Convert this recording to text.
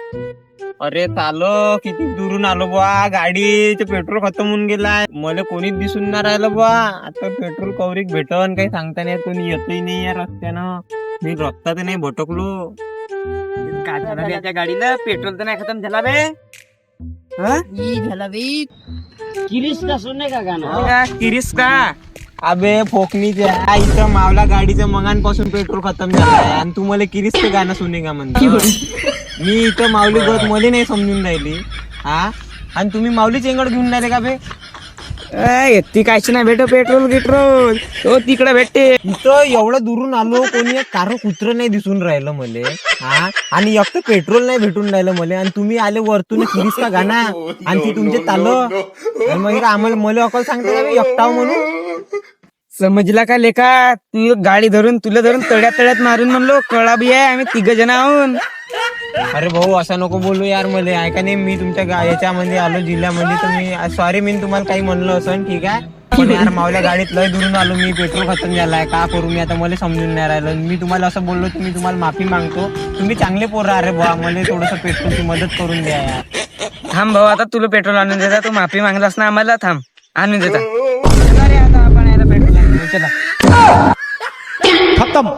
अरे चालो किती दुरून आलो बुवा, गाडीचे पेट्रोल खतम होऊन गेलाय. मला कोणीच दिसून नाही राहिलं बुवा. आता पेट्रोल कवरिक भेटन काही सांगता नाही, कोणी येतही नाही या रस्त्यानं. मी रस्ता तर नाही भटकलो. काय झालं बे त्या गाडीला? पेट्रोल तर नाही खतम झाला बे. किरीस का सुनने का गाना किरीस का? अबे फोकणीच्या इथं मावला गाडीचं मंगांपासून पेट्रोल खतम झालंय आणि तू मला किरीचं गाणं सुने का म्हणतो. मी इथं माऊली गत मला नाही समजून राहिली. हा, आणि तुम्ही माऊली चेंगड घेऊन राहिले का बे? ती कायची नाही भेट पेट्रोल गिट्रोल तो तिकडे भेटते. इथं एवढं दुरून आलो, कोणी एक कार कुत्र नाही दिसून राहिलं मले. हा, आणि एकटं पेट्रोल नाही भेटून राहिलं मले, आणि तुम्ही आले वरतून किरीस का गाणं आणि ती तुमचे चाललं. आणि मग आम्हाला मला अकल सांगता का बे एकटाव म्हणून? समजला का लेखा? तू गाडी धरून तुला धरून तळ्यात तळ्यात मारून म्हणलो कळा बी आहे आम्ही 3 जण आहोत. अरे भाऊ असं नको बोलू यार, मले ऐका नाही. मी तुमच्या याच्यामध्ये आलो जिल्ह्यामध्ये, तुम्ही सॉरी, मी तुम्हाला काही म्हणलं असं ठीक आहे. पण यार मावल्या गाडीत लय दुरून आलो मी, पेट्रोल खतम झालाय, का करू मी आता? मला समजून नाही राहिलं. मी तुम्हाला असं बोललो, तुम्ही तुम्हाला माफी मागतो. तुम्ही चांगले पोरं. अरे भाऊ मला थोडस पेट्रोलची मदत करून द्या यार. थांब भाऊ, आता तुला पेट्रोल आणून देता. तू माफी मागलास ना आम्हाला, थांब आणून देता. चला रे, आता आपण याला पेट्रोल आणून देऊ. चला. खत्म.